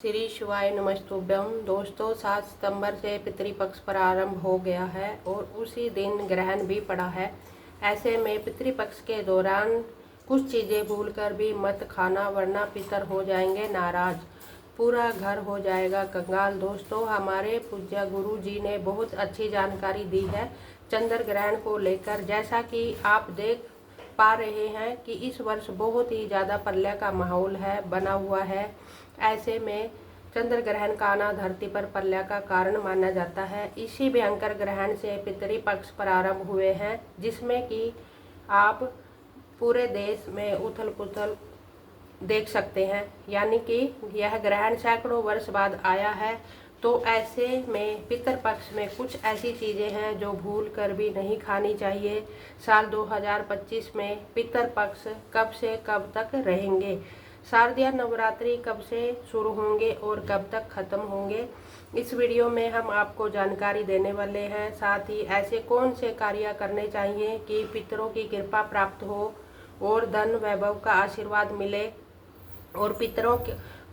श्री शिवाय नमस्तुभ्यम। दोस्तों 7 सितंबर से पितृपक्ष प्रारंभ हो गया है और उसी दिन ग्रहण भी पड़ा है। ऐसे में पितृपक्ष के दौरान कुछ चीज़ें भूलकर भी मत खाना, वरना पितर हो जाएंगे नाराज, पूरा घर हो जाएगा कंगाल। दोस्तों हमारे पूज्य गुरु जी ने बहुत अच्छी जानकारी दी है चंद्र ग्रहण को लेकर। जैसा कि आप देख पा रहे हैं कि इस वर्ष बहुत ही ज़्यादा प्रलय का माहौल है बना हुआ है। ऐसे में चंद्र ग्रहण का आना धरती पर प्रलय का कारण माना जाता है। इसी भयंकर ग्रहण से पितृपक्ष प्रारंभ हुए हैं, जिसमें कि आप पूरे देश में उथल पुथल देख सकते हैं। यानी कि यह ग्रहण सैकड़ों वर्ष बाद आया है। तो ऐसे में पितृपक्ष में कुछ ऐसी चीज़ें हैं जो भूल कर भी नहीं खानी चाहिए। साल 2025 में पितृपक्ष कब से कब तक रहेंगे, शारदीय नवरात्रि कब से शुरू होंगे और कब तक खत्म होंगे, इस वीडियो में हम आपको जानकारी देने वाले हैं। साथ ही ऐसे कौन से कार्य करने चाहिए कि पितरों की कृपा प्राप्त हो और धन वैभव का आशीर्वाद मिले और पितरों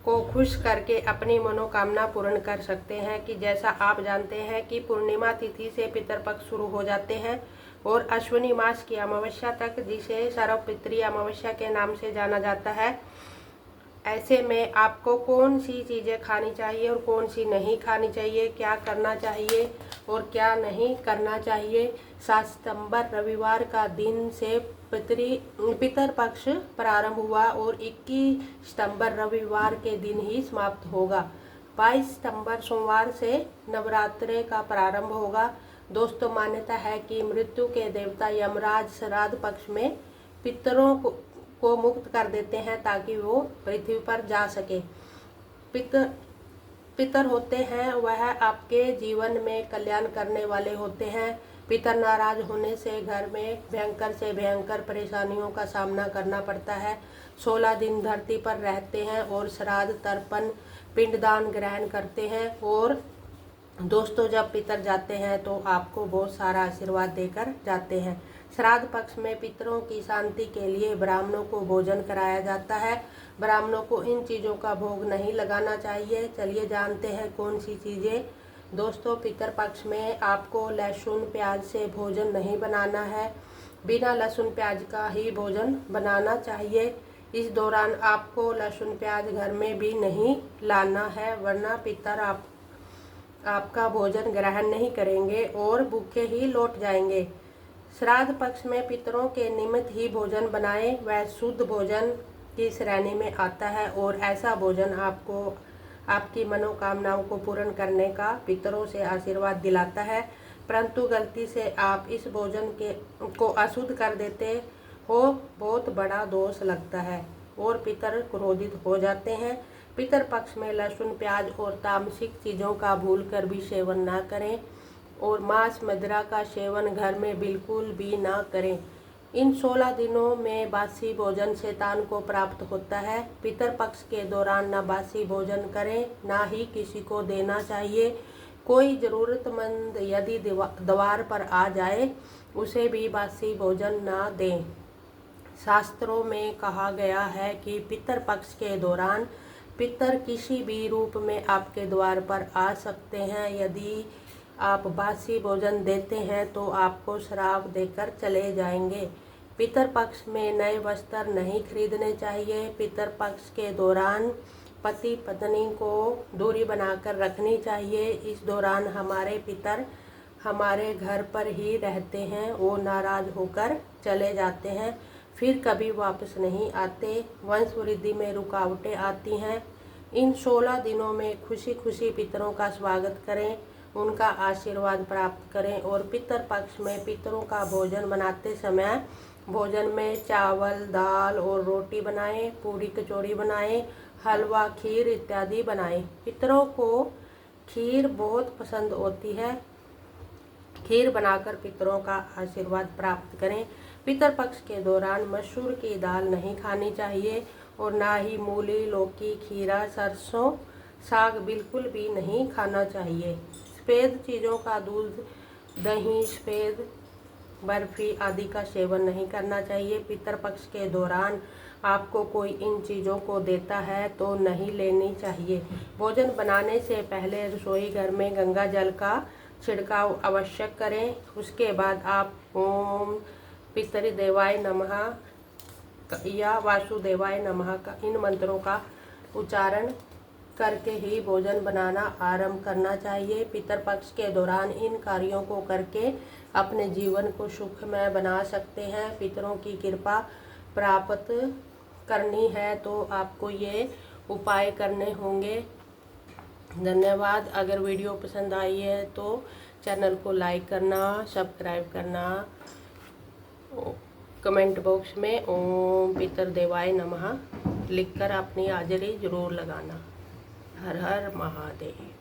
को खुश करके अपनी मनोकामना पूर्ण कर सकते हैं। कि जैसा आप जानते हैं कि पूर्णिमा तिथि से पितरपक्ष शुरू हो जाते हैं और अश्विनी मास की अमावस्या तक, जिसे सर्वपितृ अमावस्या के नाम से जाना जाता है। ऐसे में आपको कौन सी चीज़ें खानी चाहिए और कौन सी नहीं खानी चाहिए, क्या करना चाहिए और क्या नहीं करना चाहिए। 7 सितंबर रविवार का दिन से पितरपक्ष प्रारंभ हुआ और 21 सितंबर रविवार के दिन ही समाप्त होगा। 22 सितंबर सोमवार से नवरात्रे का प्रारंभ होगा। दोस्तों मान्यता है कि मृत्यु के देवता यमराज श्राद्ध पक्ष में पितरों को मुक्त कर देते हैं ताकि वो पृथ्वी पर जा सके। पितर होते हैं वह आपके जीवन में कल्याण करने वाले होते हैं। पितर नाराज होने से घर में भयंकर से भयंकर परेशानियों का सामना करना पड़ता है। 16 दिन धरती पर रहते हैं और श्राद्ध तर्पण पिंडदान ग्रहण करते हैं। और दोस्तों जब पितर जाते हैं तो आपको बहुत सारा आशीर्वाद देकर जाते हैं। श्राद्ध पक्ष में पितरों की शांति के लिए ब्राह्मणों को भोजन कराया जाता है। ब्राह्मणों को इन चीज़ों का भोग नहीं लगाना चाहिए। चलिए जानते हैं कौन सी चीज़ें। दोस्तों पितर पक्ष में आपको लहसुन प्याज से भोजन नहीं बनाना है, बिना लहसुन प्याज का ही भोजन बनाना चाहिए। इस दौरान आपको लहसुन प्याज घर में भी नहीं लाना है, वरना पितर आपका भोजन ग्रहण नहीं करेंगे और भूखे ही लौट जाएंगे। श्राद्ध पक्ष में पितरों के निमित्त ही भोजन बनाएं, वह शुद्ध भोजन की श्रेणी में आता है और ऐसा भोजन आपको आपकी मनोकामनाओं को पूर्ण करने का पितरों से आशीर्वाद दिलाता है। परंतु गलती से आप इस भोजन को अशुद्ध कर देते हो, बहुत बड़ा दोष लगता है और पितर क्रोधित हो जाते हैं। पितर पक्ष में लहसुन प्याज और तामसिक चीज़ों का भूलकर भी सेवन ना करें और मांस मदिरा का सेवन घर में बिल्कुल भी ना करें। इन 16 दिनों में बासी भोजन शैतान को प्राप्त होता है। पितर पक्ष के दौरान ना बासी भोजन करें, ना ही किसी को देना चाहिए। कोई ज़रूरतमंद यदि द्वार पर आ जाए उसे भी बासी भोजन ना दें। शास्त्रों में कहा गया है कि पितर पक्ष के दौरान पितर किसी भी रूप में आपके द्वार पर आ सकते हैं। यदि आप बासी भोजन देते हैं तो आपको श्राप देकर चले जाएंगे। पितर पक्ष में नए वस्त्र नहीं खरीदने चाहिए। पितर पक्ष के दौरान पति पत्नी को दूरी बनाकर रखनी चाहिए। इस दौरान हमारे पितर हमारे घर पर ही रहते हैं, वो नाराज होकर चले जाते हैं, फिर कभी वापस नहीं आते। वंश वृद्धि में रुकावटें आती हैं। इन 16 दिनों में खुशी खुशी पितरों का स्वागत करें, उनका आशीर्वाद प्राप्त करें। और पितर पक्ष में पितरों का भोजन बनाते समय भोजन में चावल दाल और रोटी बनाएं, पूरी कचौड़ी बनाएं, हलवा खीर इत्यादि बनाएं। पितरों को खीर बहुत पसंद होती है। खीर बनाकर पितरों का आशीर्वाद प्राप्त करें। पितर पक्ष के दौरान मसूर की दाल नहीं खानी चाहिए और ना ही मूली, लौकी, खीरा, सरसों साग बिल्कुल भी नहीं खाना चाहिए। सफ़ेद चीज़ों का दूध, दही, सफ़ेद बर्फी आदि का सेवन नहीं करना चाहिए। पितर पक्ष के दौरान आपको कोई इन चीज़ों को देता है तो नहीं लेनी चाहिए। भोजन बनाने से पहले रसोई घर में गंगा जल का छिड़काव आवश्यक करें। उसके बाद आप ओम पितृदेवाय नमः या वासुदेवाय नमः का इन मंत्रों का उच्चारण करके ही भोजन बनाना आरंभ करना चाहिए। पितृपक्ष के दौरान इन कार्यों को करके अपने जीवन को सुखमय बना सकते हैं। पितरों की कृपा प्राप्त करनी है तो आपको ये उपाय करने होंगे। धन्यवाद। अगर वीडियो पसंद आई है तो चैनल को लाइक करना, सब्सक्राइब करना, कमेंट बॉक्स में ओम पितृदेवाय नमः लिखकर अपनी हाजिरी जरूर लगाना। हर हर महादेव।